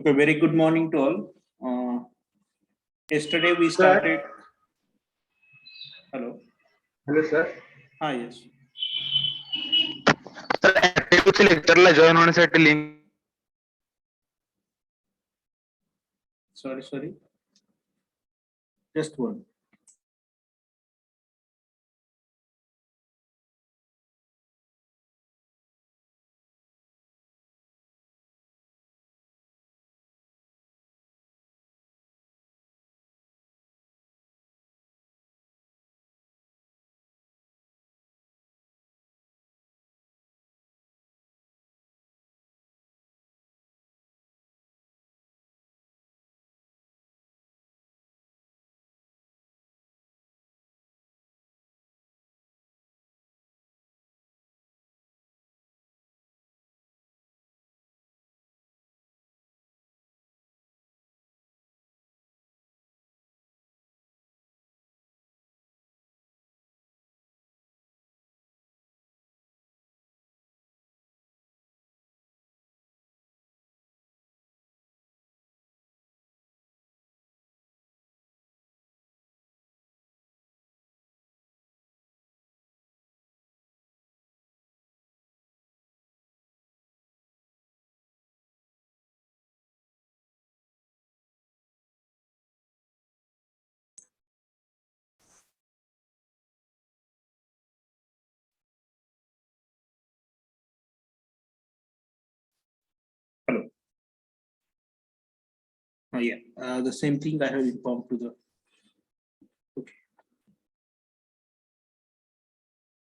Okay, very good morning to all. Yesterday we Sir. started. Hello. Hello, sir. Ah, yes. Sir active लेक्चरला join होण्यासाठी link Sorry. Just one. Hello. Yeah. The same thing I have informed to the. Okay.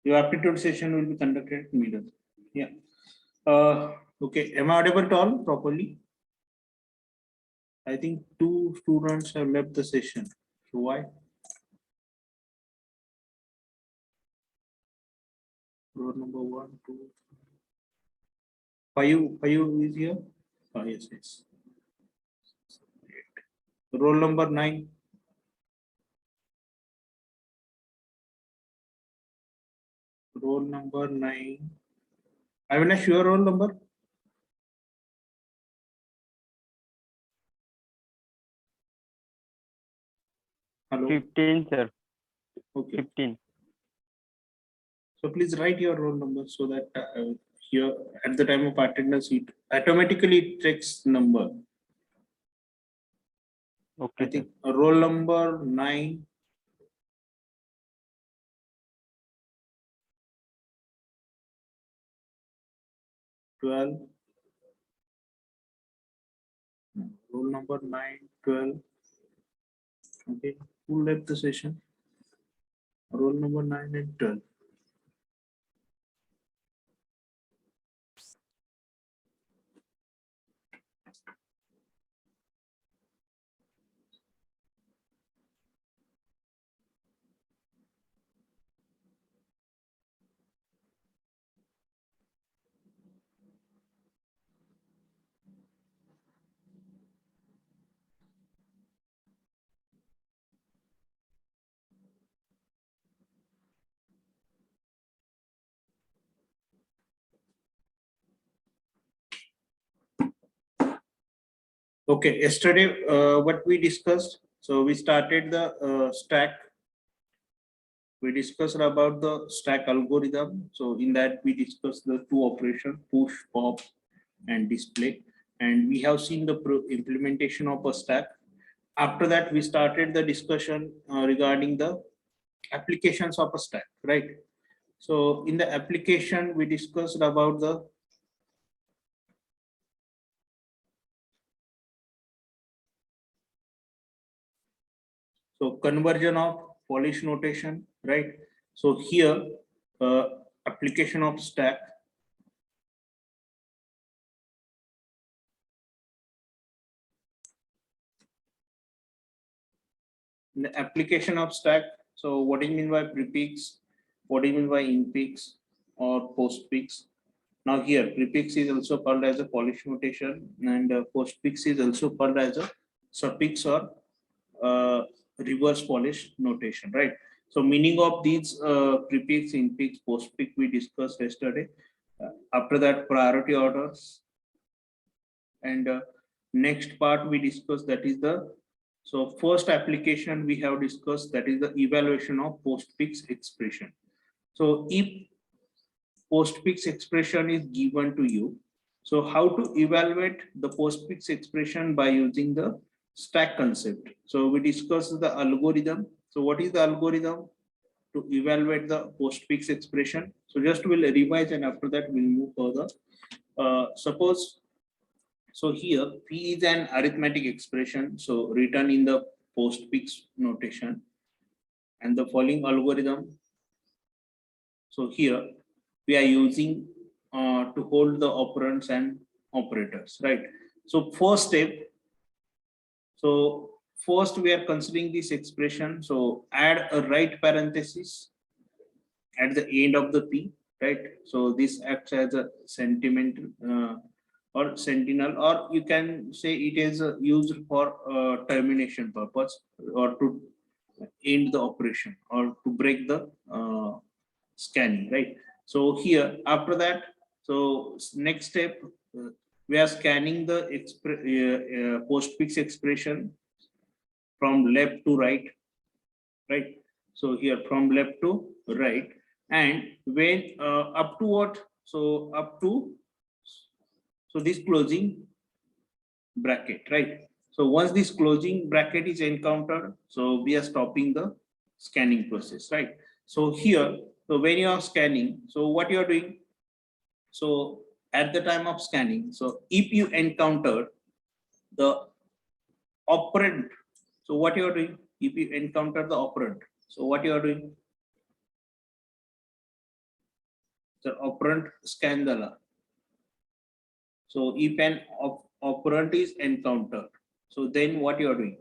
Your aptitude session will be conducted in middle. Yeah. Okay. Am I audible to all properly? I think 2 students have left the session. So why? Roll number 1, 2. 5 is here. Oh, yes. Roll number 9. Roll number 9. Avinash, your roll number? Hello. 15, sir. Okay. 15. So please write your roll number so that here at the time of attendance it automatically checks number. Okay, I think roll number 9. Roll number 9, 12. Okay, who left the session? Roll number 9 and 12. Okay, yesterday what we discussed. So we started the stack. We discussed about the stack algorithm. So in that we discussed the 2 operations, push, pop, and display. And we have seen the implementation of a stack. After that, we started the discussion regarding the applications of a stack, right? So in the application, we discussed about the conversion of Polish notation, right? So here, application of stack. In the application of stack, so what do you mean by prefix? What do you mean by infix or postfix? Now here, prefix is also called as a Polish notation, and postfix is also called as a suffix or reverse Polish notation, right? So meaning of these prefix, infix, postfix we discussed yesterday. After that, priority orders, and next part we discussed, that is the, so first application we have discussed, that is the evaluation of postfix expression. So if postfix expression is given to you, so how to evaluate the postfix expression by using the stack concept. So we discussed the algorithm. So what is the algorithm to evaluate the postfix expression? So just we'll revise and after that we'll move further. Suppose, so here P is an arithmetic expression, so written in the postfix notation, and the following algorithm. So here we are using to hold the operands and operators, right? So first step, so first we are considering this expression. So add a right parenthesis at the end of the P, right? So this acts as a sentiment or sentinel, or you can say it is used for termination purpose, or to end the operation, or to break the scanning, right? So here after that, so next step, we are scanning the postfix expression from left to right, right? So here from left to right, and when up to what? So up to, so this closing bracket, right? So once this closing bracket is encountered, so we are stopping the scanning process, right? So here, so when you are scanning, so what you are doing? So at the time of scanning, so if you encounter the operand, so what you are doing? If you encounter the operand, so what you are doing? The operand scan the line. So if an operand is encountered, so then what you are doing?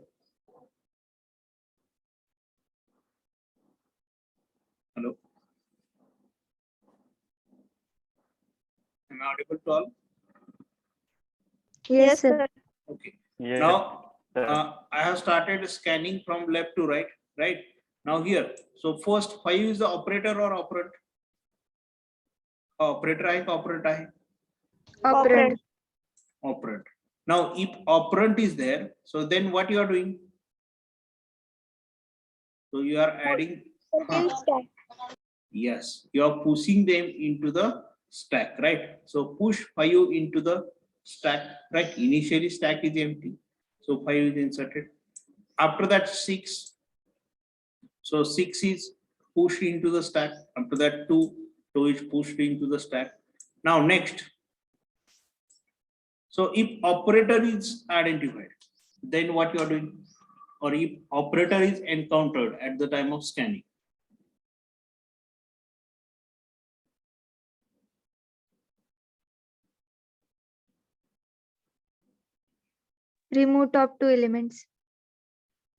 Hello, am I audible to all? Yes, sir. Okay. Yes, Now sir. I have started scanning from left to right, right? Now here, so first 5 is the operator or operand? Operator hai, operand hai? Operand. Operand. Now if operand is there, so then what you are doing? So you are adding, yes, you are pushing them into the stack, right? So push 5 into the stack, right? Initially stack is empty, so 5 is inserted. After that 6, so 6 is pushed into the stack. After that 2 is pushed into the stack. Now next, so if operator is identified, then what you are doing? Or if operator is encountered at the time of scanning, Remove top two elements.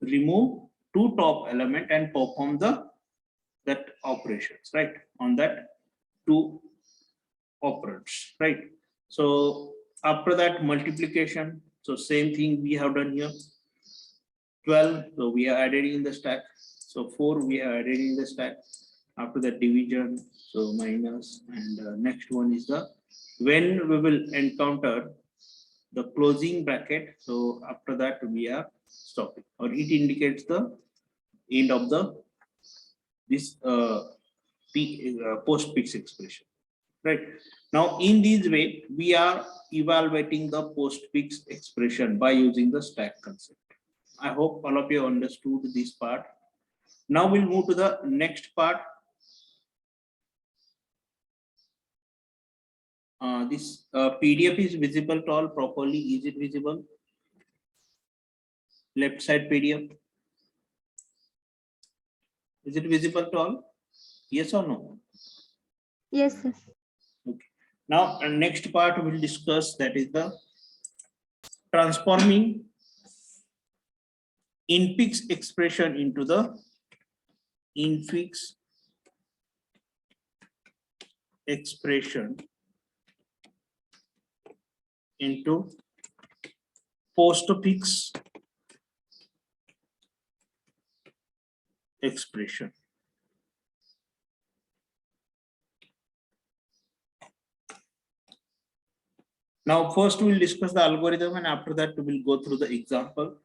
remove 2 top element and perform the that operations, right, on that 2 operands, right? So after that multiplication, so same thing we have done here. 12, so we are added in the stack. So 4 we are added in the stack. After that division, so minus, and next one is the, when we will encounter the closing bracket, so after that we are stopping, or it indicates the end of the this postfix expression, right? Now in this way we are evaluating the postfix expression by using the stack concept. I hope all of you understood this part. Now we'll move to the next part. This PDF is visible to all properly. Is it visible? Left side PDF. Is it visible to all? Yes or no? Yes, sir. Okay. Now, next part we'll discuss, that is the transforming infix expression into the infix expression into postfix expression. Now, first we'll discuss the algorithm, and after that we will go through the example.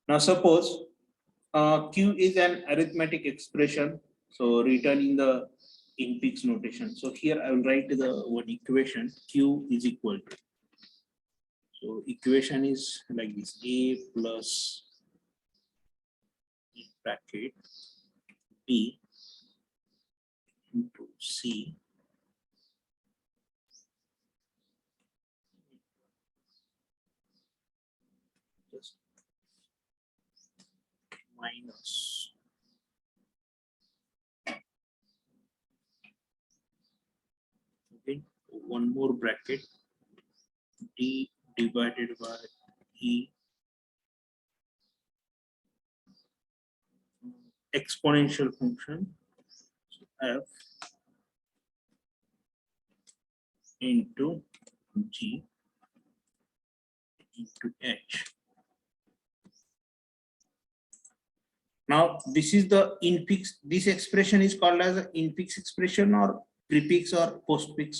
Now, suppose Q is an arithmetic expression, so written in the infix notation. So here I will write the one equation. Q is equal to. So equation is like this: A plus bracket B into C just minus okay, one more bracket D divided by E exponential function F into G into H. Now this is the infix. This expression is called as an infix expression or prefix or postfix.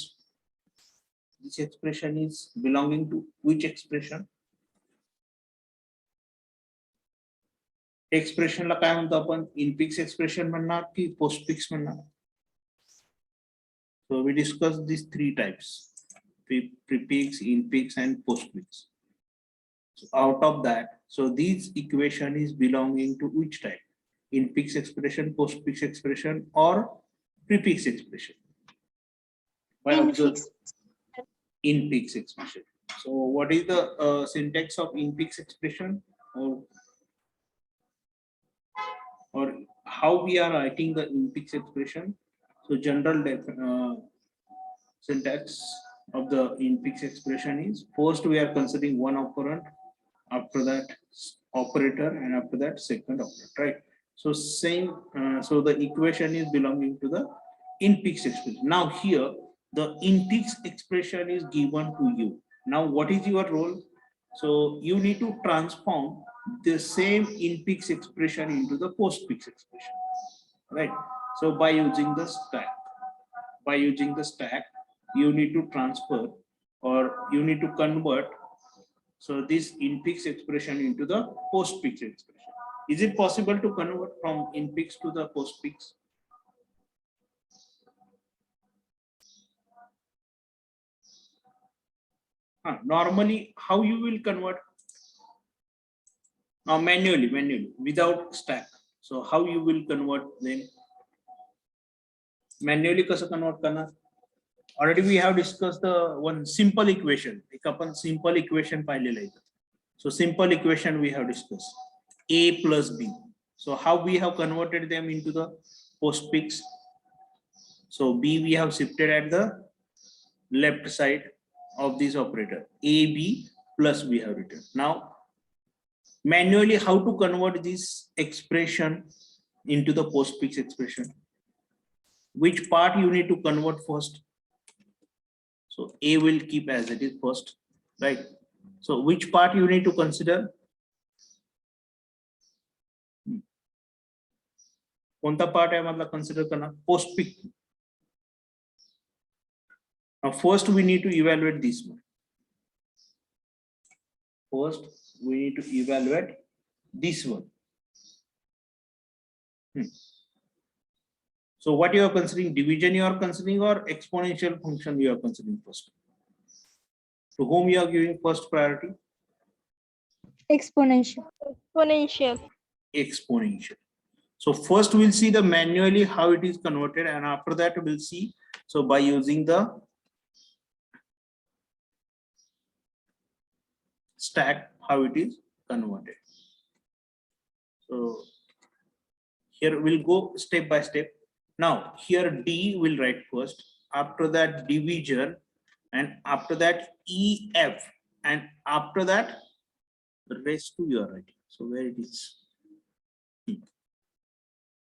This expression is belonging to which expression? Expression ला काय म्हणतो आपण infix expression म्हणणार की postfix म्हणणार so we discuss this three types prefix infix and postfix so out of that so these equation is belonging to which type infix expression postfix expression or prefix expression by Infix. infix expression so what is the syntax of infix expression or how we are writing the infix expression. So general syntax of the infix expression is first we are considering one operand, after that operator, and after that second operator, right? So same, so the equation is belonging to the infix expression. Now here the infix expression is given to you. Now what is your role? So you need to transform the same infix expression into the postfix expression, right? So by using the stack, you need to transfer or you need to convert so this infix expression into the postfix expression. Is it possible to convert from infix to the postfix? Normally, how you will convert? Manually, without stack. So how you will convert then? Manually कसा convert करणार? Already we have discussed the one simple equation. एक आपण simple equation पाहिलेलं आहे. So simple equation we have discussed. A plus B. So how we have converted them into the postfix? So B we have shifted at the left side of this operator. AB plus we have written. Now manually how to convert this expression into the postfix expression? Which part you need to convert first? So A will keep as it is first, right? So which part you need to consider? कोणता part आहे मला consider करणार? Postfix. Now first we need to evaluate this one. First we need to evaluate this one. So what you are considering, division you are considering or exponential function you are considering first? To whom you are giving first priority? Exponential. Exponential. So first we'll see the manually how it is converted, and after that we'll see so by using the stack how it is converted. So here we'll go step by step. Now here D will write first, after that division, and after that EF, and after that the rest to your writing. So where it is?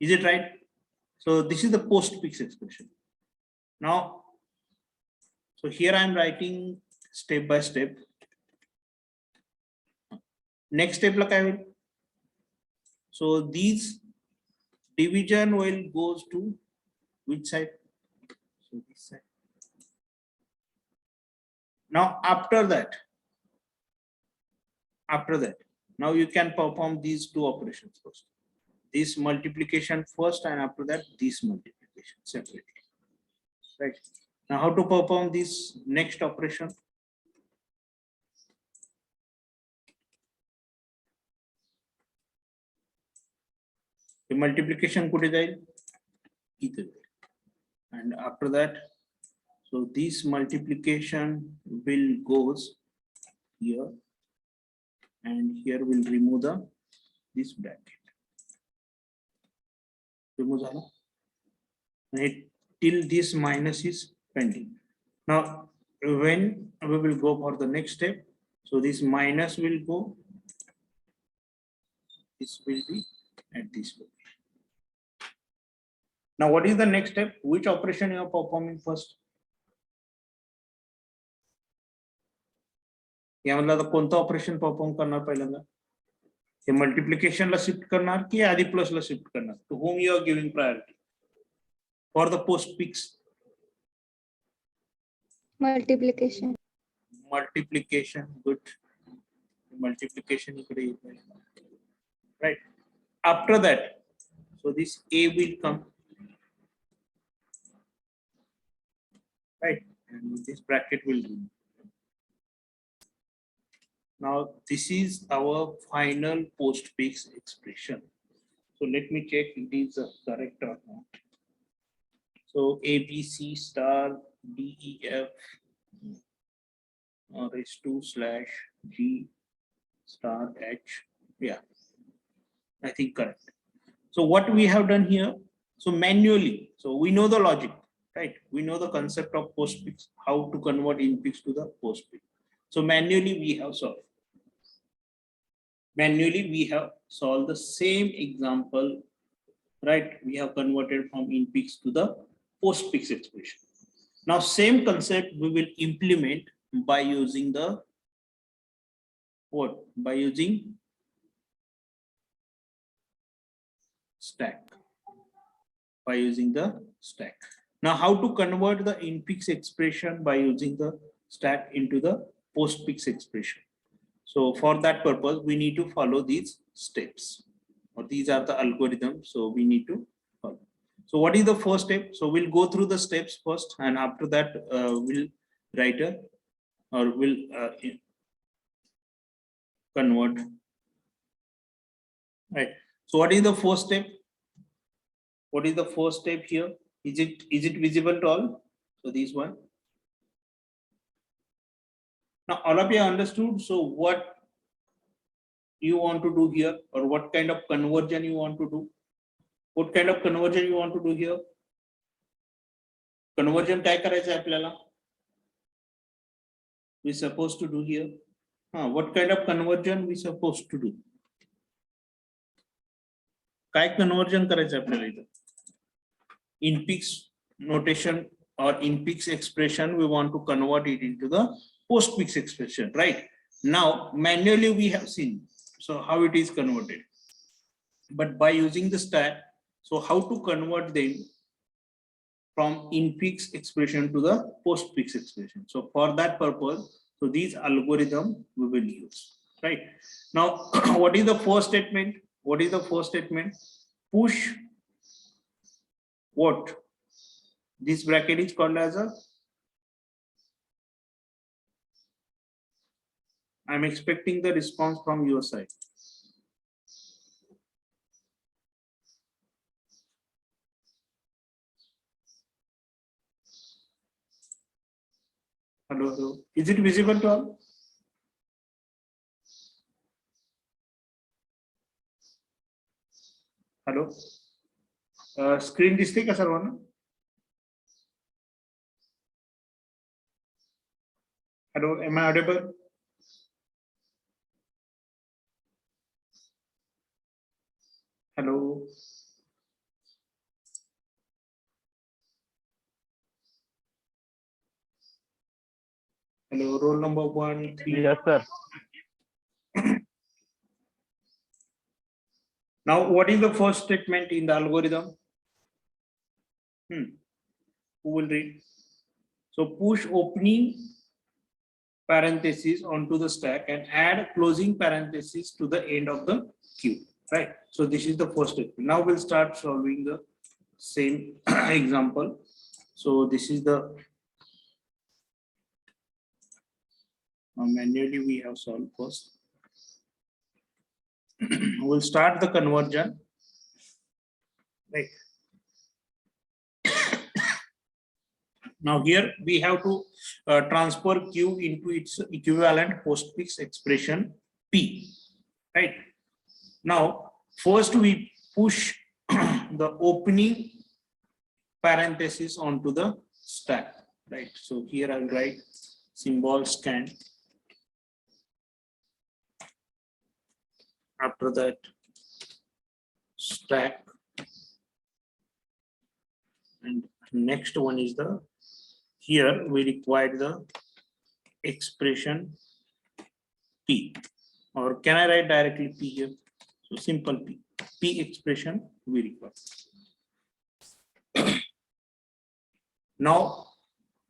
Is it right? So this is the postfix expression. Now, so here I am writing step by step. Next step like I will. So these division will goes to which side? So this side. Now after that, now you can perform these two operations first. This multiplication first, and after that this multiplication separately. Right. Now how to perform this next operation? The multiplication कुठे जाईल? इथे जाईल. And after that, so this multiplication will goes here, and here we'll remove this bracket. Remove झाला. And till this minus is pending. Now when we will go for the next step, so this minus will go, this will be at this location. Now what is the next step? Which operation you are performing first? यामधला आता कोणतं operation perform करणार पहिल्यांदा? हे मल्टिप्लिकेशनला shift करणार की आधी प्लसला shift करणार? To whom you are giving priority? For the postfix Multiplication. multiplication. Good. Multiplication इकडे येईल. Right. After that, so this A will come. Right. And this bracket will be. Now this is our final postfix expression. So let me check if it is correct or not. So A, B, C star, D, E, F raised to slash G star H. Yeah, I think correct. So what we have done here, so manually, so we know the logic, right? We know the concept of postfix, how to convert infix to the postfix. So manually we have solved. Manually we have solved the same example, right? We have converted from infix to the postfix expression. Now same concept we will implement by using the what? By using stack. By using the stack. Now how to convert the infix expression by using the stack into the postfix expression? So for that purpose, we need to follow these steps, or these are the algorithms. So we need to follow. So what is the first step? So we'll go through the steps first, and after that we'll write a, or we'll convert. Right. So what is the first step? What is the first step here? Is it visible to all? So this one. Now all of you understood. So what you want to do here, or what kind of conversion you want to do? What kind of conversion you want to do here? Conversion काय करायचं आपल्याला? We supposed to do here. What kind of conversion we supposed to do? काय conversion करायचं आपल्याला इथं? Infix notation or infix expression, we want to convert it into the postfix expression, right? Now manually we have seen so how it is converted, but by using the stack, so how to convert them from infix expression to the postfix expression? So for that purpose, so these algorithm we will use, right? Now what is the first statement? What is the first statement? Push what? This bracket is called as a, I'm expecting the response from your side. Hello, hello. Is it visible to all? Hello. Screen दिसते का सर्वांना? Hello, am I audible? Hello. Hello, roll number 1, 3. Yes, sir. Now, what is the first statement in the algorithm? Who will read? So push opening parentheses onto the stack and add closing parentheses to the end of the queue, right? So this is the first step. Now we'll start solving the same example. So this is the manually we have solved first. We'll start the conversion, right? Now here we have to transfer Q into its equivalent postfix expression P, right? Now first we push the opening parenthesis onto the stack, right? So here I'll write symbol scan. After that, stack, and next one is the, here we require the expression P, or can I write directly P here? So simple P expression we require. Now,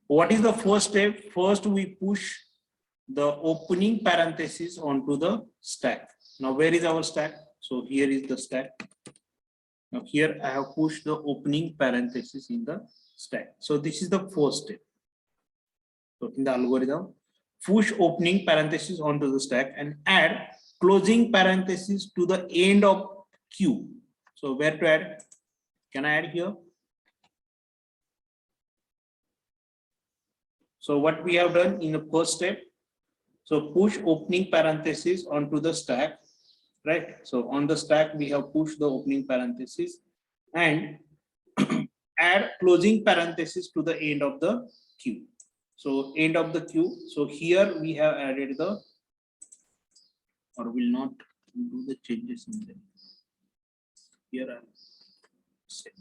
what is the first step? First, we push the opening parenthesis onto the stack. Now, where is our stack? So here is the stack. Now here I have pushed the opening parenthesis in the stack. So this is the first step. So in the algorithm, push opening parenthesis onto the stack and add closing parenthesis to the end of queue. So where to add? Can I add here? So what we have done in the first step, so push opening parenthesis onto the stack, right? So on the stack we have pushed the opening parenthesis and add closing parenthesis to the end of the queue. So end of the queue. So here we have added the, or will not do the changes in there. Here I set.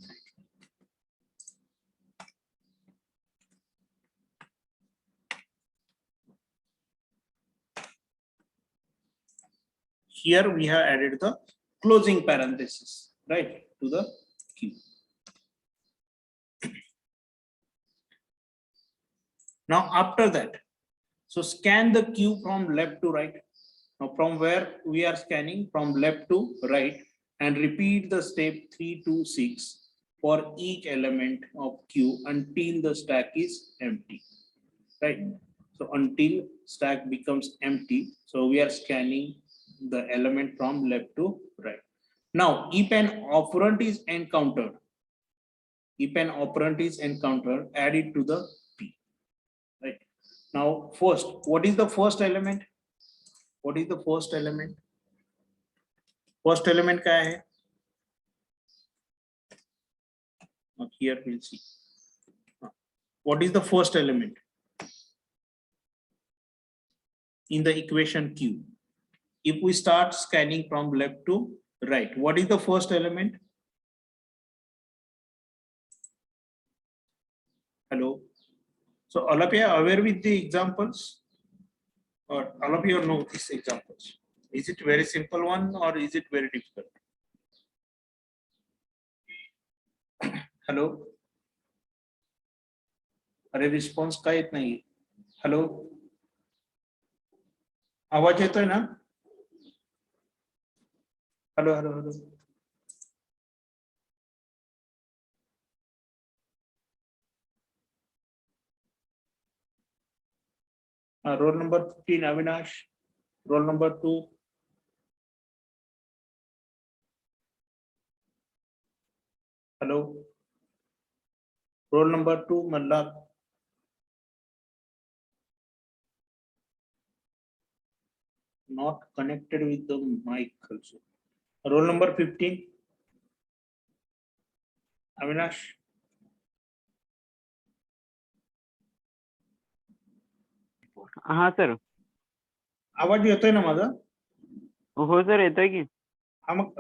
Here we have added the closing parenthesis, right, to the queue. Now after that, so scan the queue from left to right. Now from where we are scanning, from left to right, and repeat the step 3 to 6 for each element of queue until the stack is empty, right? So until stack becomes empty, so we are scanning the element from left to right. Now, if an operand is encountered, add it to the P, right? Now, first, what is the first element? What is the first element? First element क्या है? Now here we'll see. What is the first element in the equation Q? If we start scanning from left to right, what is the first element? Hello. So all of you are aware with the examples, or all of you know these examples? Is it very simple one or is it very difficult? Hello. अरे response का येत नाही. Hello, आवाज येतोय ना? Hello hello hello. Roll number 15 Avinash, roll number 2 hello, roll number 2 मल्लाक, not connected with the mic also. Roll number 15 Avinash. हा sir. आवाज येतोय ना माझा? हो सर, येतोय की. हा मग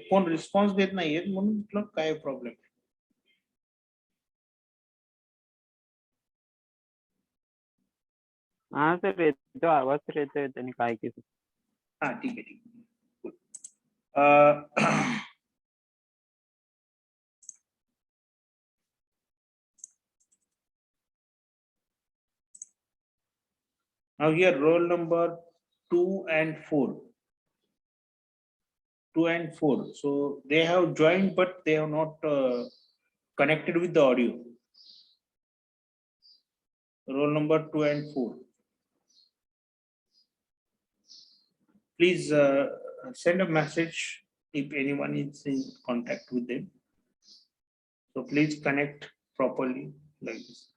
कोण रिस्पॉन्स देत नाहीये म्हणून म्हटलं काय प्रॉब्लेम. हा सर, येतो आवाज तर येतोय, त्यांनी काय केलं. हा ठीक आहे ठीक आहे. Now here roll number 2 and 4. 2 and 4. So they have joined, but they have not connected with the audio. Roll number 2 and 4. Please send a message if anyone is in contact with them. So please connect properly like this.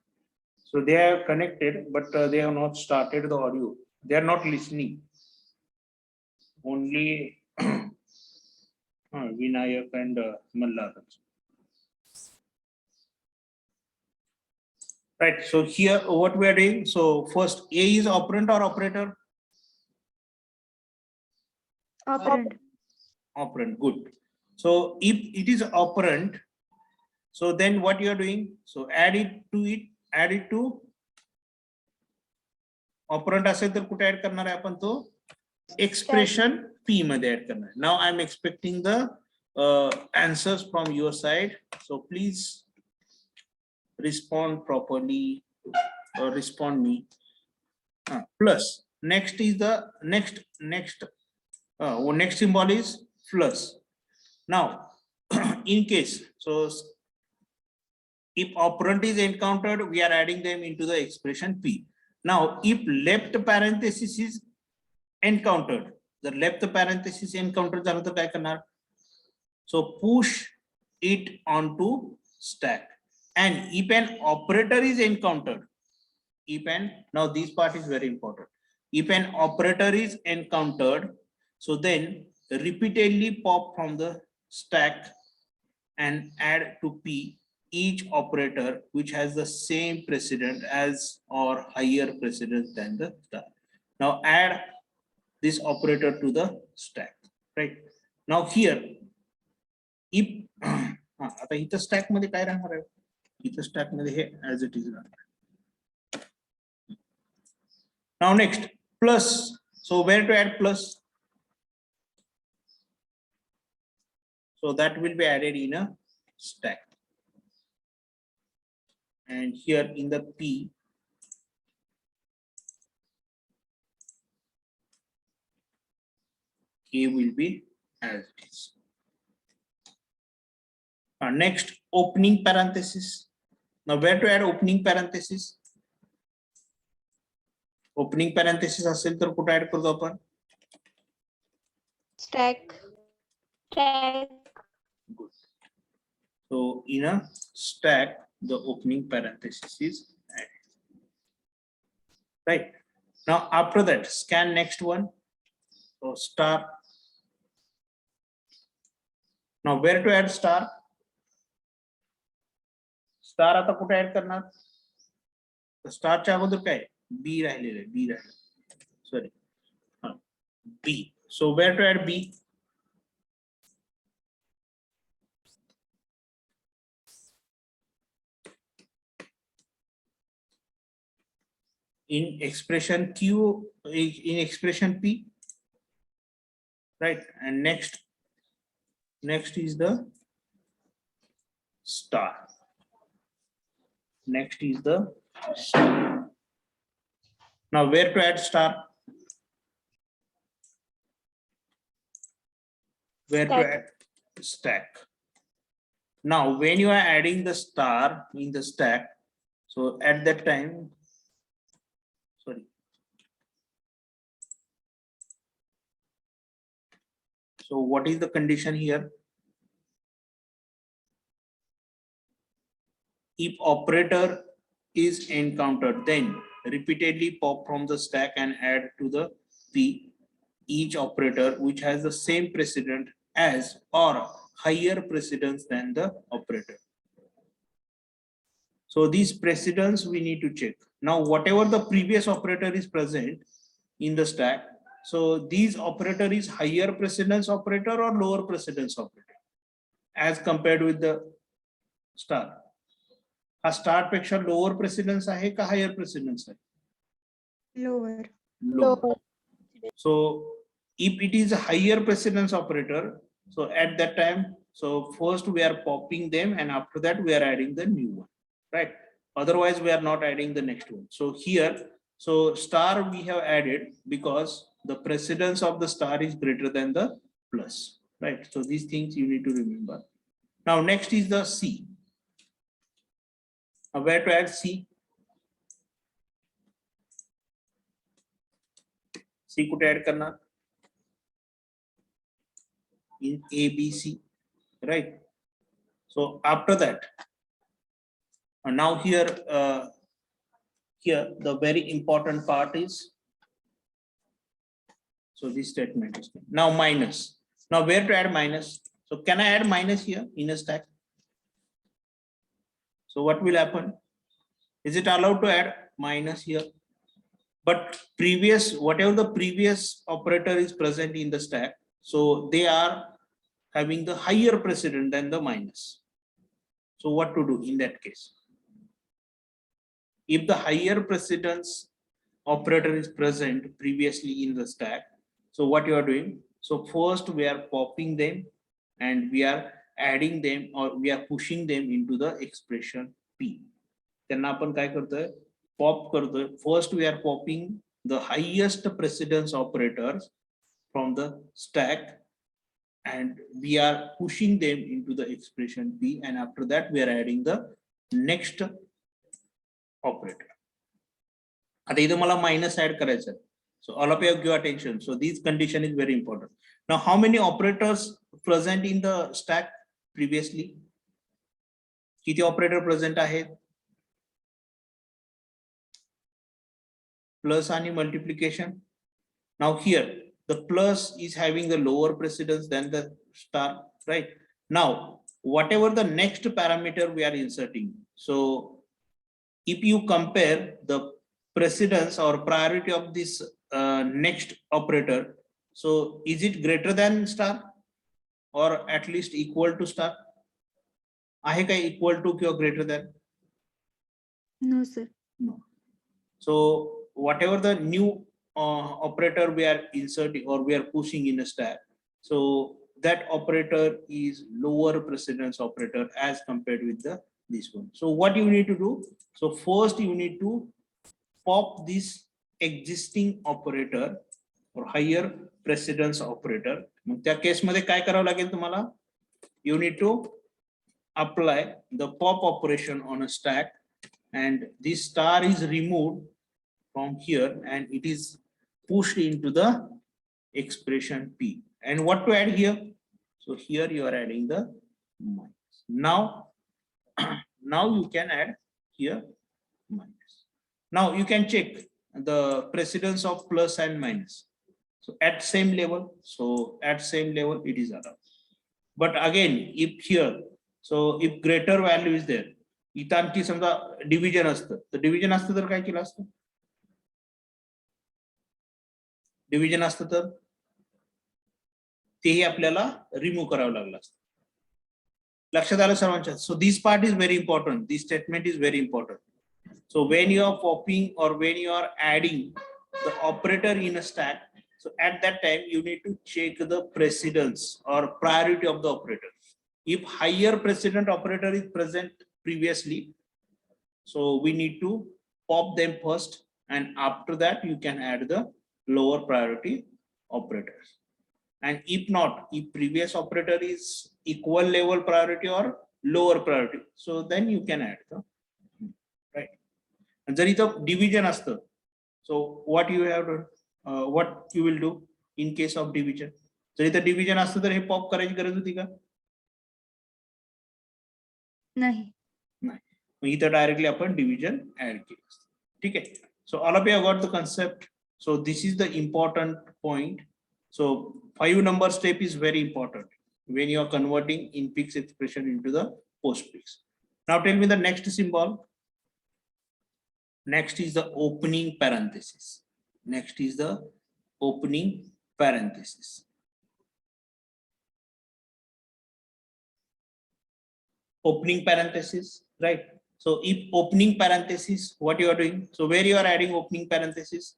So they are connected, but they have not started the audio. They are not listening. Only Vinayak and Mallar. Right. So here what we are doing. So first A is operand or operator? Operand. Operand. Good. So if it is operand, so then what you are doing? So add it to operand असेल तर कुठे add करणार आहे आपण तो expression P मध्ये add करणार. Now I am expecting the answers from your side. So please respond properly or respond me. Plus next is the next symbol is plus. Now in case, so if operand is encountered, we are adding them into the expression P. Now if left parenthesis is encountered, the left parenthesis encountered झालं तर काय करणार? So push it onto stack. And if an operator is encountered, now this part is very important. If an operator is encountered, so then repeatedly pop from the stack and add to P each operator which has the same precedent as or higher precedence than the star. Now add this operator to the stack, right? Now here, if आता इथं stack मध्ये काय राहणार आहे? इथं stack मध्ये हे as it is राहणार. Now next plus. So where to add plus? So that will be added in a stack. And here in the P, K will be as it is. Next, opening parenthesis. Now where to add opening parenthesis? Opening parenthesis असेल तर कुठे add करतो आपण? Stack. Good. So in a stack, the opening parenthesis is added. Right. Now after that, scan next one. So star. Now where to add star? Star आता कुठे add करणार? Star च्या अगोदर काय? B राहिलेलं आहे. B राहिलं. Sorry. B. So where to add B? In expression Q, in expression P, right? And next is the star. Next is the star. Now where to add star? Where to add stack? Now when you are adding the star in the stack, so at that time, sorry. So what is the condition here? If operator is encountered, then repeatedly pop from the stack and add to the P each operator which has the same precedent as or higher precedence than the operator. So these precedents we need to check. Now whatever the previous operator is present in the stack, so these operator is higher precedence operator or lower precedence operator as compared with the star. A star पेक्षा lower precedence आहे का higher precedence आहे? Lower. Lower. So if it is a higher precedence operator, so at that time, so first we are popping them and after that we are adding the new one, right? Otherwise we are not adding the next one. So here So star we have added because the precedence of the star is greater than the plus, right? So these things you need to remember. Now next is the C. Now where to add C? C could add करना in A, B, C, right? So after that, now here the very important part is, so this statement is now minus. Now where to add minus? So can I add minus here in a stack? So what will happen? Is it allowed to add minus here? But previous, whatever the previous operator is present in the stack, so they are having the higher precedent than the minus. So what to do in that case? If the higher precedence operator is present previously in the stack, so what you are doing? So first we are popping them and we are adding them or we are pushing them into the expression P. त्यांना आपण काय करतोय? Pop करतोय. First we are popping the highest precedence operators from the stack and we are pushing them into the expression P, and after that we are adding the next operator. आता इथं मला minus add करायचं आहे. So all of you give attention. So this condition is very important. Now how many operators present in the stack previously? किती operator present आहेत? Plus आणि multiplication. Now here the plus is having the lower precedence than the star, right? Now whatever the next parameter we are inserting, so if you compare the precedence or priority of this next operator, so is it greater than star or at least equal to star? आहे काय equal to किंवा greater than? No, sir. No. So whatever the new operator we are inserting or we are pushing in a stack, so that operator is lower precedence operator as compared with the this one. So what you need to do? So first you need to pop this existing operator or higher precedence operator. मग त्या case मध्ये काय करावं लागेल तुम्हाला? You need to apply the pop operation on a stack and this star is removed from here and it is pushed into the expression P. And what to add here? So here you are adding the minus. Now, now you can add here minus. Now you can check the precedence of plus and minus. So at same level, so at same level it is allowed. But again, if here, so if greater value is there, इथं आणखी समजा division असतं तर division असतं तर काय केलं असतं? डिव्हिजन असतं तर तेही आपल्याला रिमूव्ह करावं लागलं असतं. लक्षात आलं सर्वांच्या? So this part is very important. This statement is very important. So when you are popping or when you are adding the operator in a stack, so at that time you need to check the precedence or priority of the operator. If higher precedent operator is present previously, so we need to pop them first and after that you can add the lower priority operators. And if not, if previous operator is equal level priority or lower priority, so then you can add the right. जर इथं division असतं, so what you have done, what you will do in case of division? जर इथं division असतं तर हे pop करायची गरज होती का? नाही. नाही. मग इथं डायरेक्टली आपण डिव्हिजन ऍड केलं असतं. ठीक आहे. So all of you have got the concept. So this is the important point. So 5 number step is very important when you are converting in fixed expression into the postfix. Now tell me the next symbol. Next is the opening parenthesis. Next is the opening parenthesis. Opening parenthesis, right? So if opening parenthesis, what you are doing? So where you are adding opening parenthesis?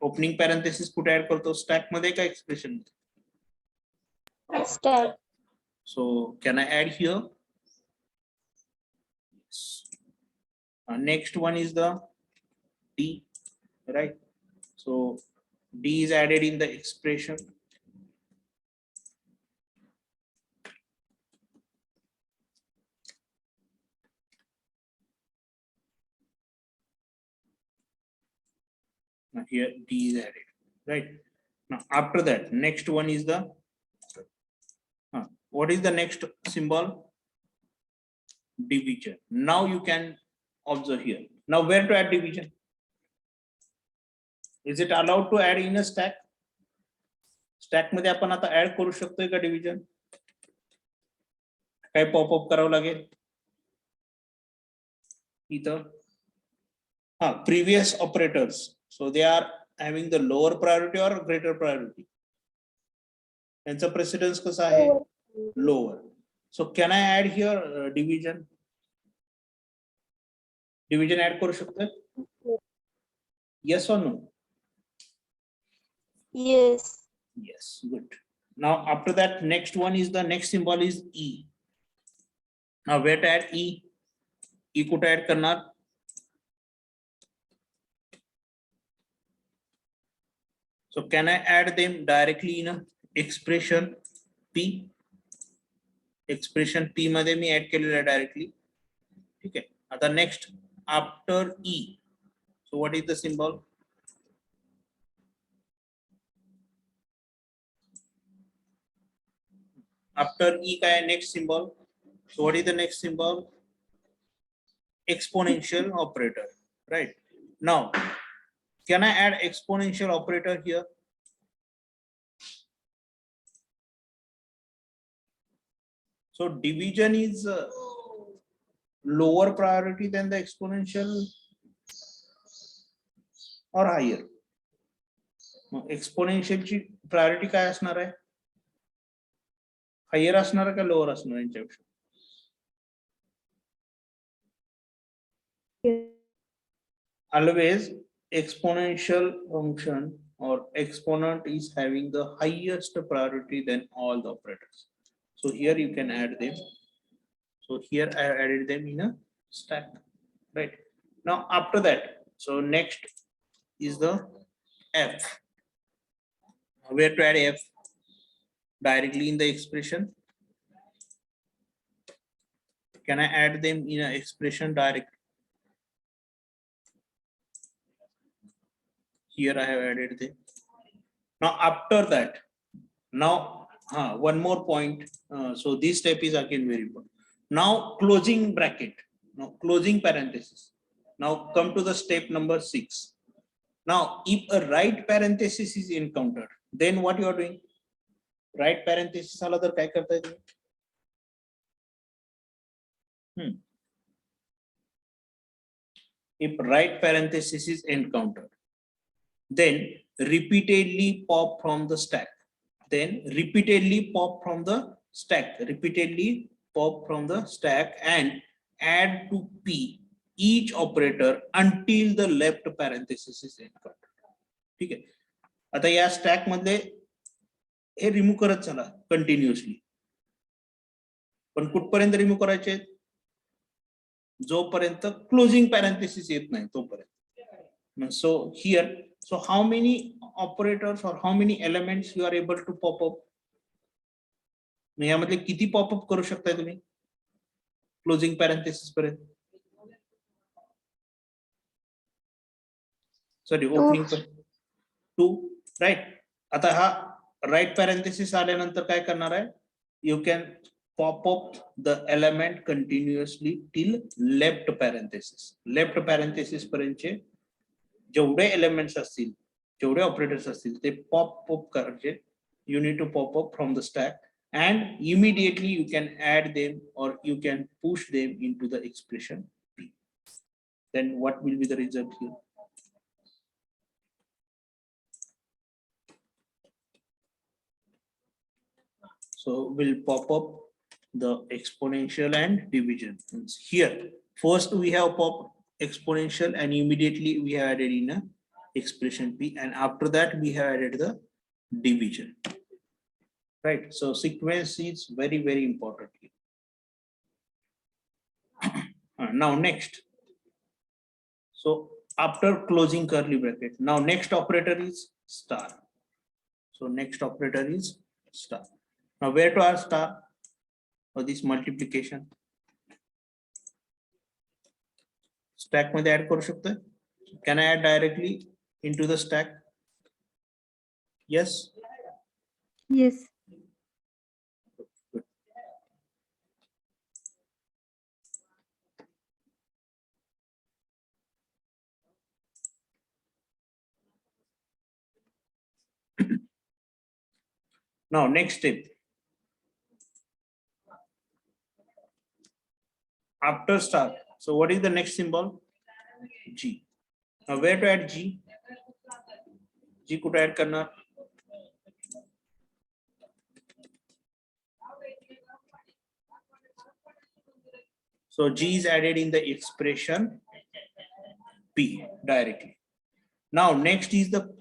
Opening parenthesis कुठे add करतो? Stack मध्ये का expression? Stack. So can I add here? Next one is the D, right? So D is added in the expression. Now here D is added, right? Now after that, next one is the, what is the next symbol? Division. Now you can observe here. Now where to add division? Is it allowed to add in a stack? Stack मध्ये आपण आता add करू शकतोय का division? काय popup करावं लागेल इथं? हा, previous operators. So they are having the lower priority और ग्रेटर प्रायोरिटी. त्यांचा प्रेसिडेन्स कसा आहे? Lower. So can I add here division? Division add करू शकतोय? येस और no? Yes. Yes, good. Now after that, next one is the next symbol is E. Now where to add E? E कुठे add करणार? So can I add them directly in a expression P? Expression P मध्ये मी add केलेलं आहे directly. ठीक आहे. आता next after E. So what is the symbol? After E काय next symbol? So what is the next symbol? Exponential operator, right? Now can I add exponential operator here? So division is lower priority than the exponential or higher? Exponential ची priority काय असणार आहे? Higher असणार का lower असणार यांच्यापेक्षा? Always exponential function or exponent is having the highest priority than all the operators. So here you can add them. So here I added them in a stack, right? Now after that, so next is the F. Where to add F? Directly in the expression. Can I add them in an expression direct? Here I have added them. Now after that, now one more point. So this step is again very important. Now closing bracket. Now closing parenthesis. Now come to the step number 6. Now if a right parenthesis is encountered, then what you are doing? Right parenthesis आला तर काय करताय तुम्ही? If right parenthesis is encountered, then repeatedly pop from the stack. Then repeatedly pop from the stack. Repeatedly pop from the stack and add to P each operator until the left parenthesis is encountered. ठीक आहे. आता या stack मध्ये हे remove करत चला continuously. पण कुठपर्यंत remove करायचे? जोपर्यंत क्लोजिंग पॅरेंथेसिस येत नाही तोपर्यंत. So here, so how many operators or how many elements you are able to pop up? यामधले किती पॉपअप करू शकताय तुम्ही क्लोजिंग पॅरेंथेसिस पर्यंत? सॉरी, ओपनिंग पर 2, राईट. आता हा राईट पॅरेंथेसिस आल्यानंतर काय करणार आहे? You can pop up the element continuously till left parenthesis. Left parenthesis पर्यंतचे जेवढे एलिमेंट्स असतील, जेवढे ऑपरेटर्स असतील ते पॉप अप करायचे. You need to pop up from the stack and immediately you can add them or you can push them into the expression P. Then what will be the result here? So we'll pop up the exponential and division. Here first we have pop exponential and immediately we have added in a expression P, and after that we have added the division, right? So sequence is very, very important here. Now next, So after closing curly bracket, now next operator is star. So next operator is star. Now where to add star for this multiplication? Stack मध्ये add करू शकतोय? Can I add directly into the stack? Yes. Yes. Now next step. After star. So what is the next symbol? G. Now where to add G? G could add करना. So G is added in the expression P directly. Now next is the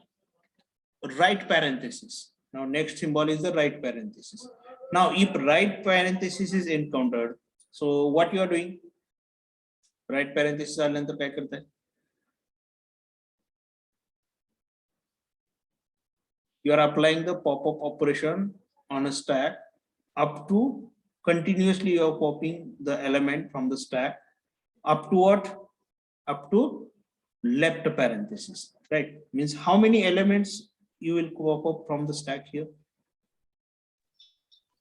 right parenthesis. Now next symbol is the right parenthesis. Now if right parenthesis is encountered, so what you are doing? Right parenthesis आल्यानंतर काय करताय? You are applying the pop-up operation on a stack up to continuously you are popping the element from the stack up to what? Up to left parenthesis, right? Means how many elements you will pop up from the stack here?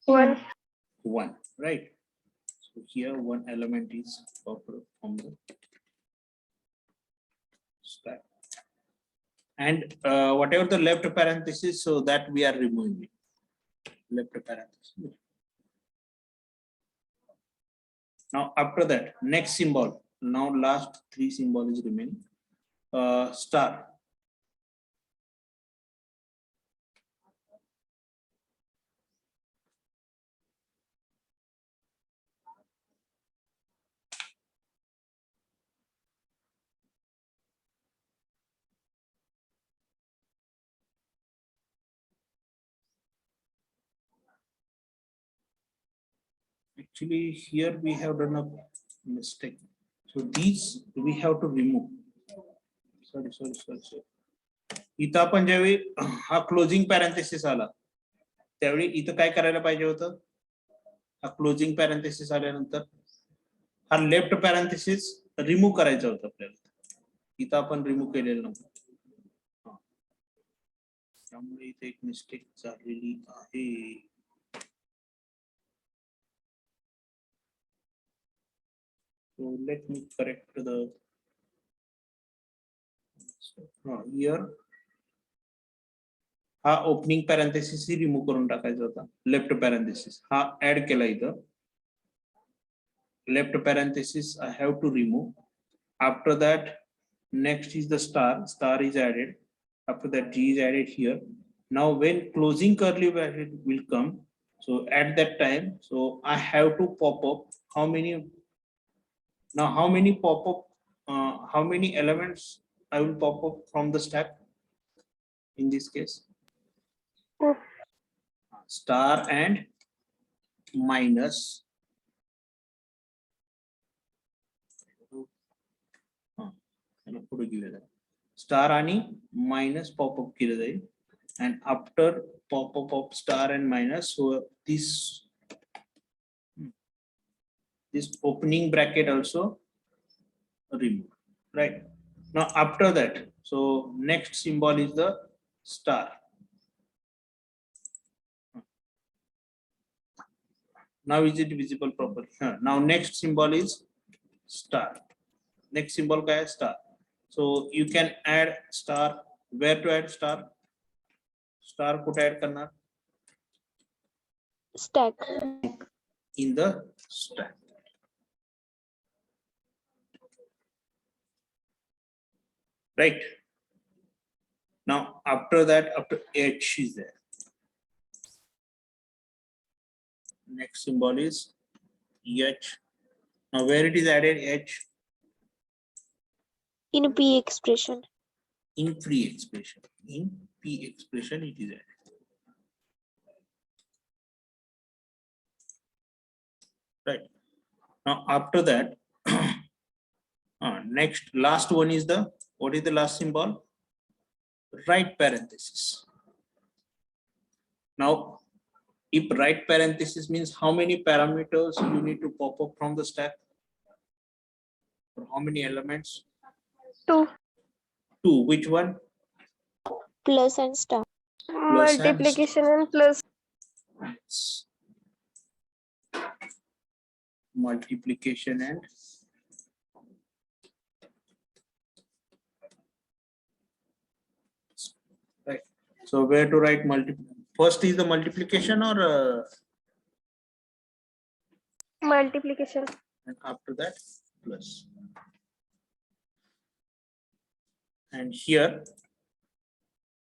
One, right? So here one element is popped up from the stack. And whatever the left parenthesis, so that we are removing it. Left parenthesis. Now after that, next symbol. Now last three symbol is remaining. Star. Actually, here we have done a mistake. So these we have to remove. Sorry. इथं आपण ज्यावेळी हा closing parenthesis आला त्यावेळी इथं काय करायला पाहिजे होतं? हा क्लोजिंग पॅरेंथेसिस आल्यानंतर हा लेफ्ट पॅरेंथेसिस रिमूव्ह करायचा होता आपल्याला. इथं आपण रिमूव्ह केलेलं नव्हतं. त्यामुळे इथे एक मिस्टेक झालेली आहे. So let me correct the here हा ओपनिंग पॅरेंथेसिस रिमूव्ह करून टाकायचा होता. लेफ्ट पॅरेंथेसिस हा ऍड केला इथं. Left parenthesis I have to remove. After that, next is the star. Star is added. After that, G is added here. Now, when closing curly bracket will come, so at that time, so I have to pop up how many? Now, how many pop up? How many elements I will pop up from the stack? In this case, star and minus. Star आणि minus pop up केलं जाईल. And after pop up of star and minus, so this opening bracket also removed, right? Now after that, so next symbol is the star. Now is it visible properly? Now next symbol is star. Next symbol क्या है? Star. So you can add star. Where to add star? Star को add करना Stack. in the stack. Right. Now after that, after H is there. Next symbol is H. Now where it is added? H In P expression. in free expression. In P expression it is added. Right. Now after that, Next, last one is the, what is the last symbol? Right parenthesis. Now, if right parenthesis means how many parameters you need to pop up from the stack? Or how many elements? 2. 2. Which one? plus and star. Plus and Multiplication and plus. Yes. Multiplication and right. So where to write first is the multiplication or Multiplication. and after that plus. And here,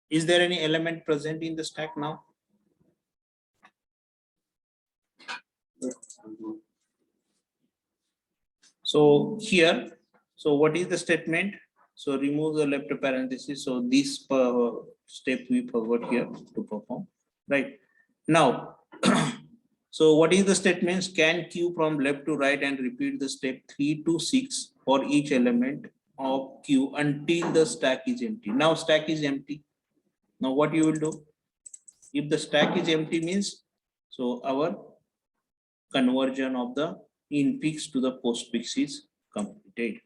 is there any element present in the stack now? So here, so what is the statement? So remove the left parenthesis. So this step we forgot here to perform, right? Now, so what is the statement? Scan Q from left to right and repeat the step 3 to 6 for each element of Q until the stack is empty. Now stack is empty. Now what you will do? If the stack is empty means, so our conversion of the infix to the postfix is completed.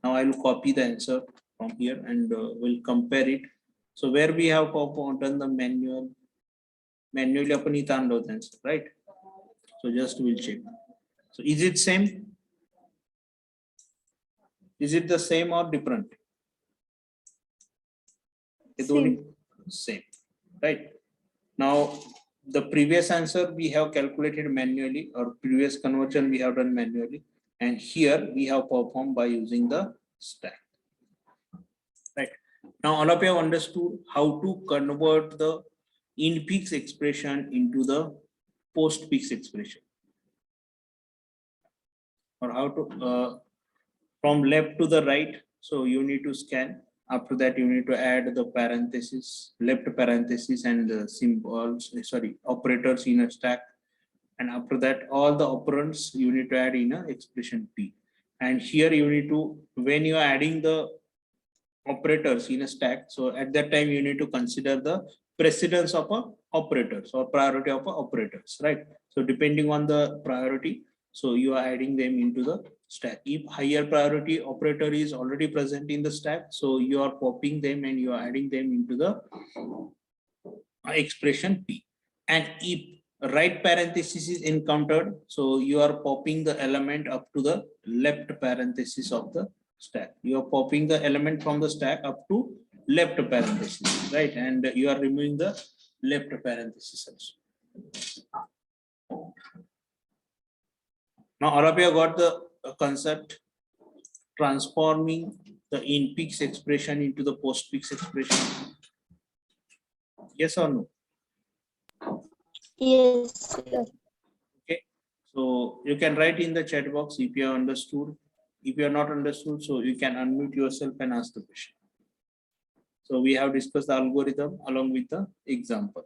Now I will copy the answer from here and we'll compare it. So where we have done the manually upon it answer, right? So just we'll check. So is it same? Is it the same or different? Same, right? Now the previous answer we have calculated manually, or previous conversion we have done manually, and here we have performed by using the stack. Right. Now all of you have understood how to convert the infix expression into the postfix expression, or how to from left to the right. So you need to scan. After that, you need to add the parenthesis, left parenthesis, and the symbols, operators in a stack. And after that, all the operands you need to add in a expression P. And here you need to, when you are adding the operators in a stack, so at that time you need to consider the precedence of a operators or priority of a operators, right? So depending on the priority, so you are adding them into the stack. If higher priority operator is already present in the stack, so you are popping them and you are adding them into the expression P. And if right parenthesis is encountered, so you are popping the element up to the left parenthesis of the stack. You are popping the element from the stack up to left parenthesis, right? And you are removing the left parenthesis also. Now all of you got the concept, transforming the infix expression into the postfix expression. Yes or no? Yes. Okay, so you can write in the chat box if you have understood. If you are not understood, so you can unmute yourself and ask the question. So we have discussed the algorithm along with the example.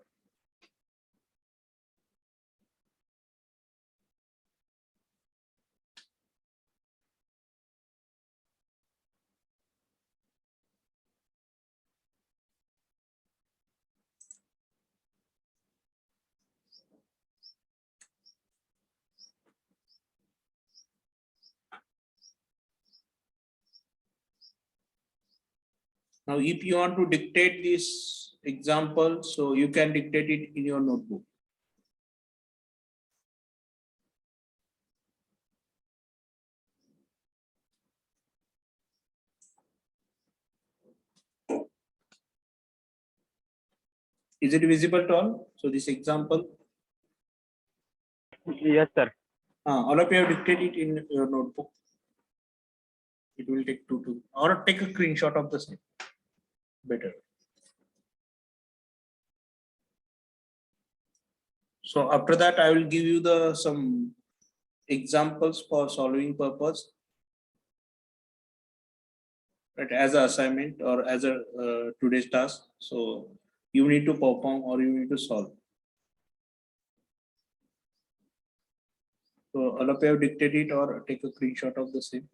Now, if you want to dictate this example, so you can dictate it in your notebook. Is it visible to all? So this example, Yes, sir. all of you have dictated it in your notebook. It will take 2 to, or take a screenshot of the same. Better. So after that, I will give you some examples for solving purpose, right, as an assignment or as a today's task. So you need to perform or you need to solve. So all of you have dictated it or take a screenshot of the same.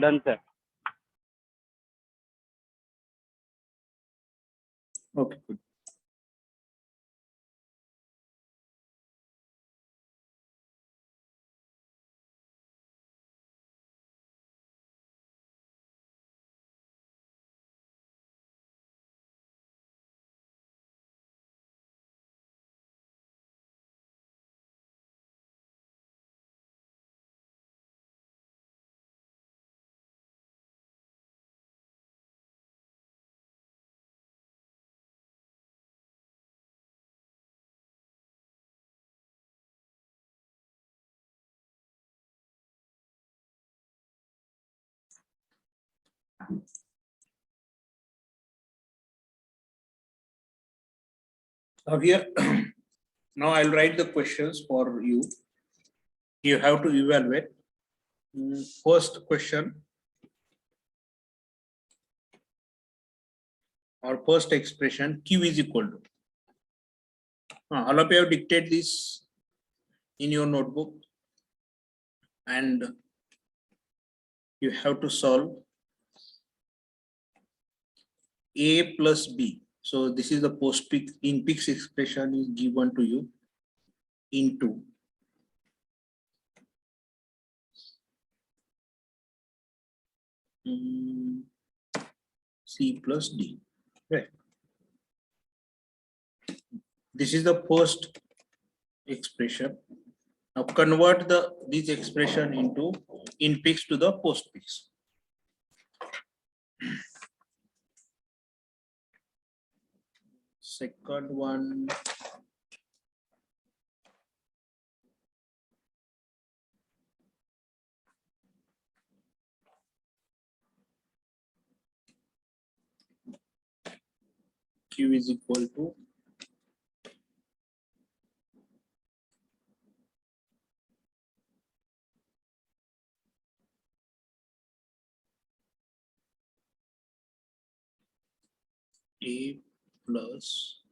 Done sir. Okay, good. Now here, now I'll write the questions for you. You have to evaluate. First question or first expression, Q is equal to. All of you have dictate this in your notebook and you have to solve A plus B. So this is the post-peak in peaks expression is given to you into C plus D. Right. This is the first expression. Now convert this expression into in peaks to the post peaks. Second one. Q is equal to A plus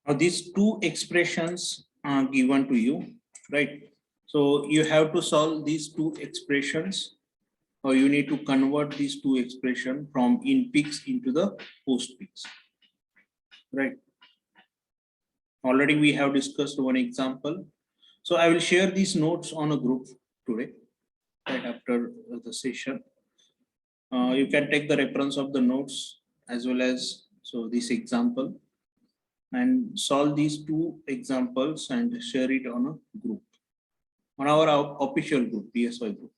now these two expressions are given to you, right? So you have to solve these two expressions, or you need to convert these two expressions from in peaks into the post peaks, right? Already we have discussed one example. So I will share these notes on a group today, right after the session. You can take the reference of the notes as well as this example and solve these two examples and share it on a group, on our official group, PSY group.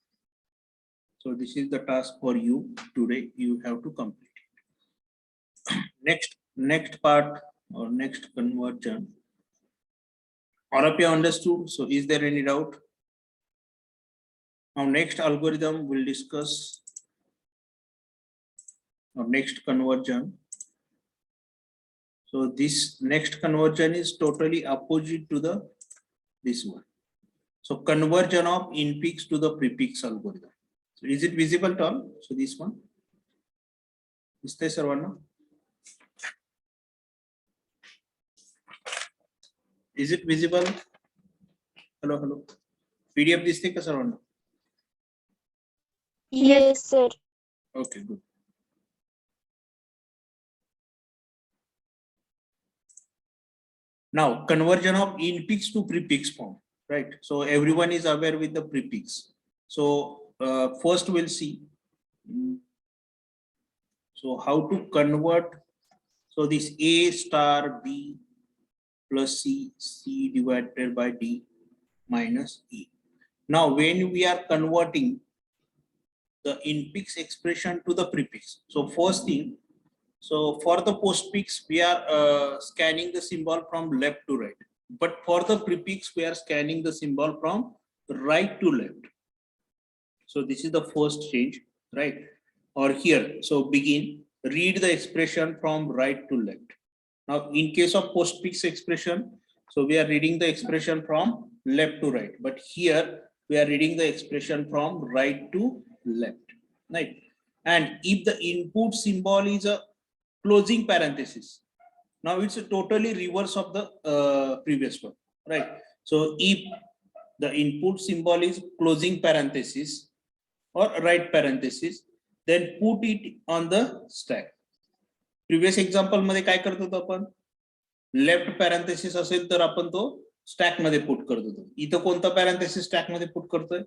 So this is the task for you today. You have to complete it. Next part or next conversion. All of you understood? So is there any doubt? Now next algorithm we'll discuss, or next conversion. So this next conversion is totally opposite to this one. So conversion of in peaks to the prefix algorithm. So is it visible to all? So this one. Is there Sarvana? Is it visible? Hello, hello. PDF this thing, Sarvana? Yes, sir. Okay, good. Now conversion of infix to prefix form, right? So everyone is aware with the prefix. So first we'll see. So how to convert. So this A star B plus C, C divided by D minus E. Now when we are converting the infix expression to the prefix. So first thing, so for the postfix, we are scanning the symbol from left to right. But for the prefix, we are scanning the symbol from right to left. So this is the first change, right? Or here, so begin, read the expression from right to left. Now, in case of postfix expression, so we are reading the expression from left to right. But here, we are reading the expression from right to left, right? And if the input symbol is a closing parenthesis, now it's a totally reverse of the previous one, right? So if the input symbol is closing parenthesis or right parenthesis, then put it on the stack. Previous example मध्ये काय करत होतो आपण, left parenthesis असेल तर आपण तो stack मध्ये पुट करत होतो. इथं कोणता पॅरेंथेसिस स्टॅक मध्ये पुट करतोय,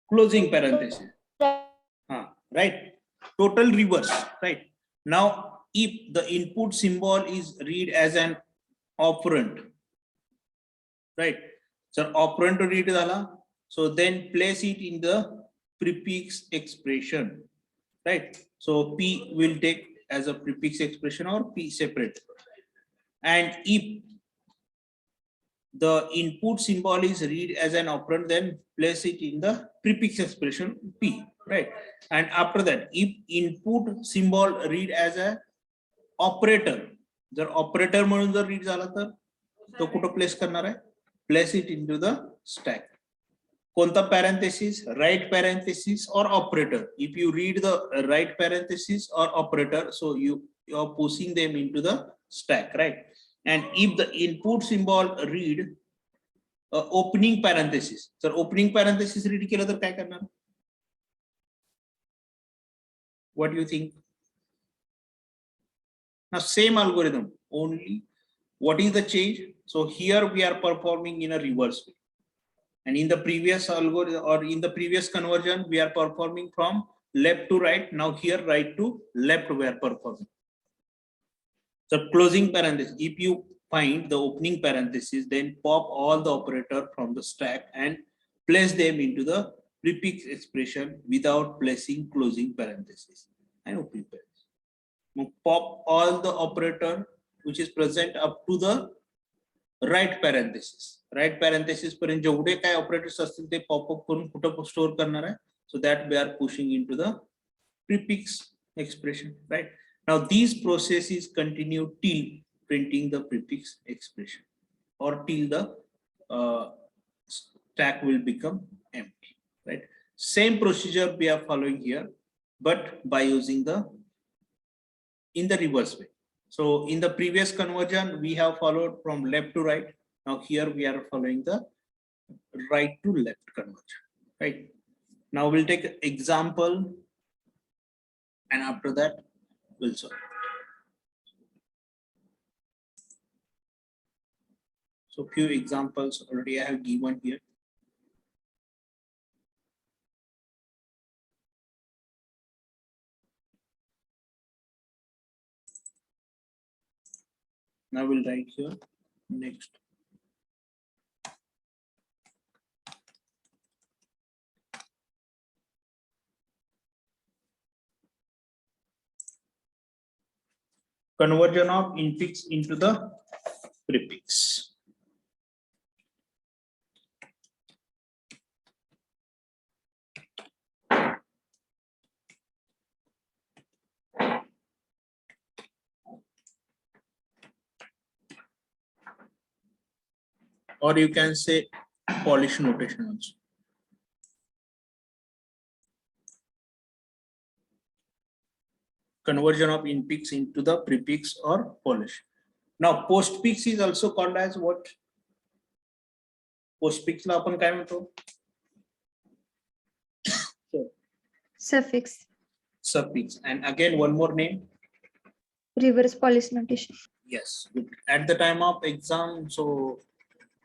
क्लोजिंग पॅरेंथेसिस. हा, right, total reverse, right. Now if the input symbol is read as an operand, right? So operand read झाला, so then place it in the prefix expression, right? So P will take as a prefix expression or P separate. And if the input symbol is read as an operand, then place it in the prefix expression P, right? And after that, if input symbol read as a operator, जर operator म्हणून जर read झाला तर तो कुठं place करणार आहे, place it into the stack. कोणता पॅरेंथेसिस, राइट पॅरेंथेसिस और operator. If you read the right parenthesis और operator, so you are pushing them into the stack, right. And if the input symbol read opening parenthesis, जर opening parenthesis read केलं तर काय करणार, what do you think? Now same algorithm, only what is the change? So here we are performing in a reverse way, and in the previous algorithm or in the previous conversion we are performing from left to right. Now here right to left we are performing. So closing parenthesis, if you find the opening parenthesis, then pop all the operator from the stack and place them into the prefix expression without placing closing parenthesis and opening parenthesis. Pop all the operator which is present up to the right parenthesis. Right parenthesis पर्यंत जेवढे काय operators असतील ते pop up करून कुठं store करणार आहे. So that we are pushing into the prefix expression, right? Now these processes continue till printing the prefix expression or till the stack will become empty, right? Same procedure we are following here, but by using the in the reverse way. So in the previous conversion we have followed from left to right. Now here we are following the right to left conversion, right? Now we'll take an example and after that we'll solve. So few examples already I have given here. Now we'll write here next. Conversion of infix into the prefix. Or you can say Polish notation also. Conversion of infix into the prefix or Polish. Now postfix is also called as what? Postfix ला आपण काय म्हणतो? Suffix. Suffix. And again one more name. Reverse Polish notation. Yes, good. At the time of exam, so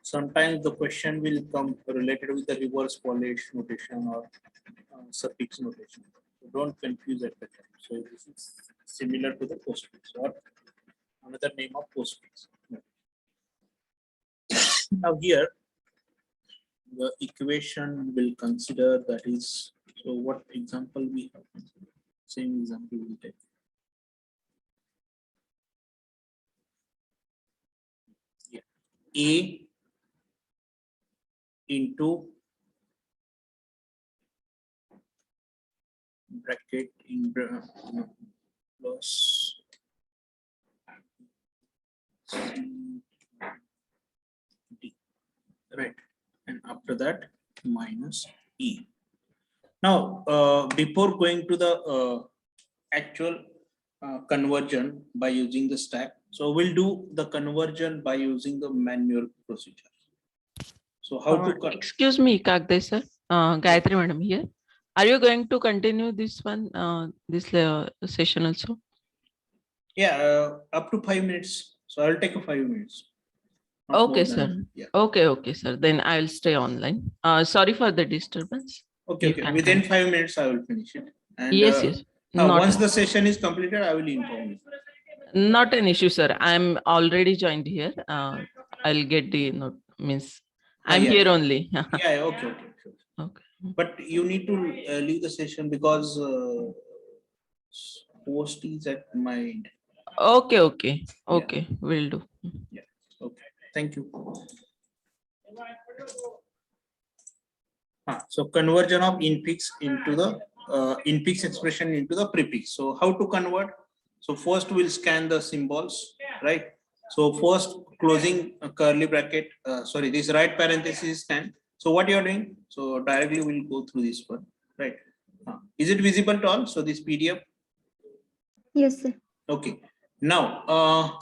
sometimes the question will come related with the reverse Polish notation or suffix notation. So don't confuse at the time. So this is similar to the postfix or another name of postfix. Now here, the equation will consider, that is, so what example we have? Same example we take. Yeah. A into bracket in plus C D, right? And after that minus E. Now, before going to the actual conversion by using the stack, so we'll do the conversion by using the manual procedure. So how to Excuse me, Kagde sir, Gayatri madam here. Are you going to continue this one, this session also? Yeah, up to 5 minutes. So I'll take a 5 minutes. Not more Okay, than sir. that. Yeah. Okay, sir. Then I will stay online. Sorry for the disturbance. Okay. You Okay. can Within continue. 5 minutes, I will finish it. And Yes. Not, once the session is completed, I will inform you. not an issue, sir. I'm already joined here. I'll get the note. Means I'm yeah, here yeah. only. Yeah. Okay. Okay. Sure. Okay. But you need to leave the session because host is at my end. Okay. Will do. Yeah. Okay. Thank you. So conversion of infix into the infix expression into the prefix. So how to convert? So first we'll scan the symbols, right? So first closing a curly bracket, sorry, this right parenthesis scan. So what you're doing? So directly we'll go through this one, right? Is it visible to all? So this PDF. Yes, sir. Okay. Now,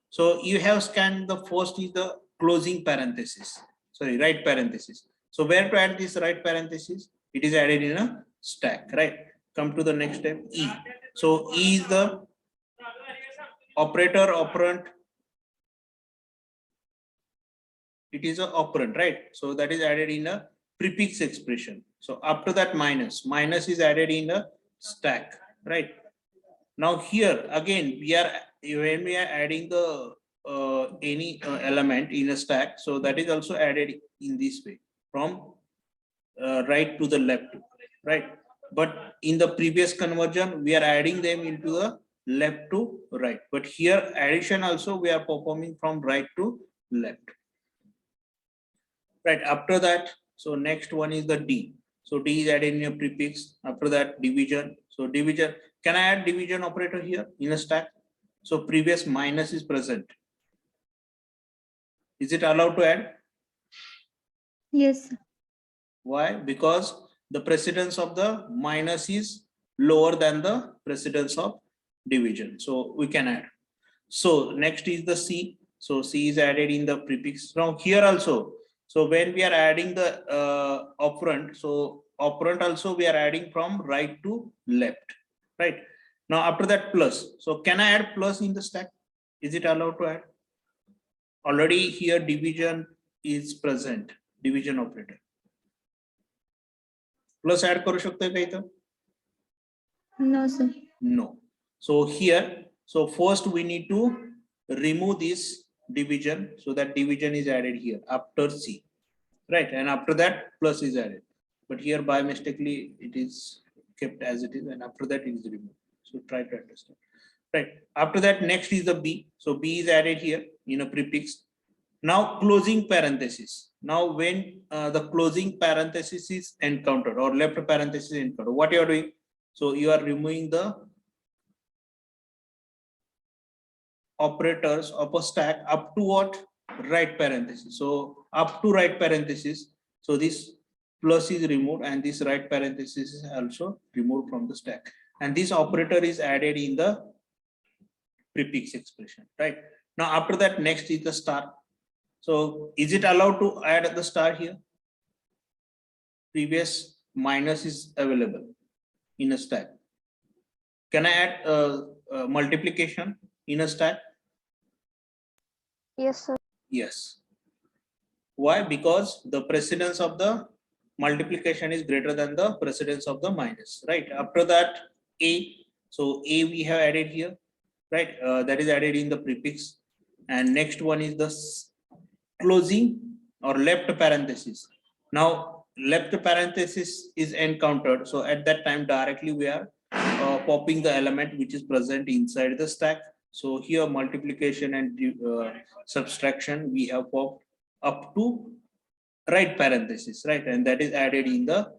so you have scanned, the first is the closing parenthesis. Sorry, right parenthesis. So where to add this right parenthesis? It is added in a stack, right? Come to the next step, E. So E is the operator operand. It is an operand, right? So that is added in a prefix expression. So after that minus is added in the stack, right? Now here again when we are adding the any element in a stack, so that is also added in this way from right to the left, right? But in the previous conversion we are adding them into the left to right, but here addition also we are performing from right to left, right? After that, so next one is the D. So D is added in a prefix. After that division. So division, can I add division operator here in a stack? So previous minus is present. Is it allowed to add? Yes. Why? Because the precedence of the minus is lower than the precedence of division. So we can add. So next is the C. So C is added in the prefix. Now here also, so when we are adding the operand, so operand also we are adding from right to left, right? Now after that plus. So can I add plus in the stack? Is it allowed to add? Already here division is present, division operator. Plus add करू शकतोय का इथं? No, sir. No. So here, so first we need to remove this division, so that division is added here after C, right? And after that plus is added, but here by mistakenly it is kept as it is, and after that it is removed. So try to understand, right? After that next is the B. So B is added here in a prefix. Now closing parenthesis. Now when the closing parenthesis is encountered or left parenthesis is encountered, what you are doing? So you are removing the operators of a stack up to what? Right parenthesis. So up to right parenthesis. So this plus is removed and this right parenthesis is also removed from the stack. And this operator is added in the prefix expression, right? Now after that next is the star. So is it allowed to add the star here? Previous minus is available in a stack. Can I add multiplication in a stack? Yes, sir. Yes. Why? Because the precedence of the multiplication is greater than the precedence of the minus, right? After that, A. So A we have added here, right? That is added in the prefix. And next one is the closing or left parenthesis. Now, left parenthesis is encountered. So at that time, directly we are popping the element which is present inside the stack. So here multiplication and subtraction, we have popped up to right parenthesis, right? And that is added in the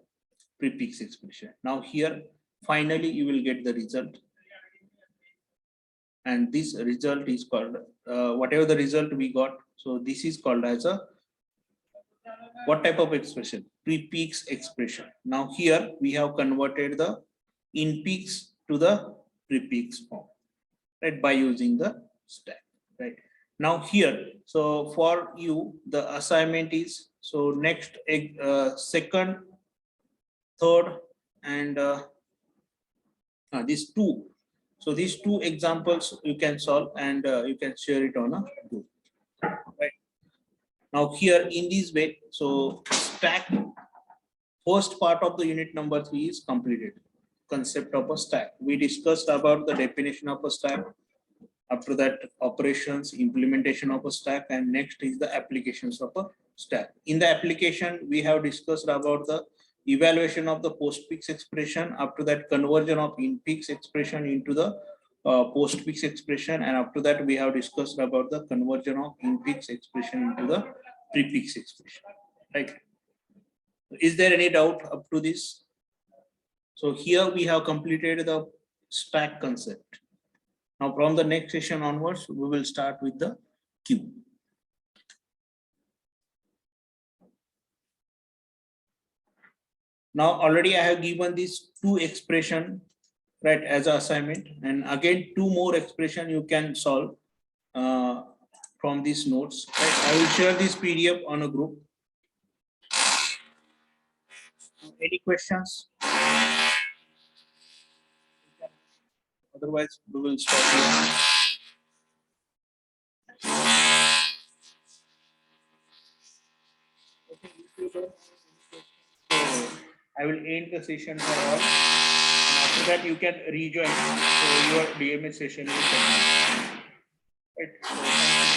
prefix expression. Now here, finally, you will get the result. And this result is called, whatever the result we got, so this is called as a, what type of expression? Prefix expression. Now here we have converted the infix to the prefix form, right, by using the stack, right? Now here, so for you, the assignment is, so next, second, third, and these two. So these two examples you can solve, and you can share it on a group, right? Now here in this way, so stack, first part of the unit number 3 is completed. Concept of a stack. We discussed about the definition of a stack. After that, operations, implementation of a stack, and next is the applications of a stack. In the application, we have discussed about the evaluation of the postfix expression. After that, conversion of infix expression into the postfix expression, and after that, we have discussed about the conversion of infix expression into the prefix expression. Right? Is there any doubt up to this? So here we have completed the stack concept. Now from the next session onwards, we will start with the queue. Now already I have given these two expression, right, as an assignment, and again two more expression you can solve from these notes. Right? I will share this PDF on a group. Any questions? Otherwise, we will stop here. Okay, if you don't have any questions, so I will end the session for all. And after that, you can rejoin. So your DMS session will continue. Right. So, thank you.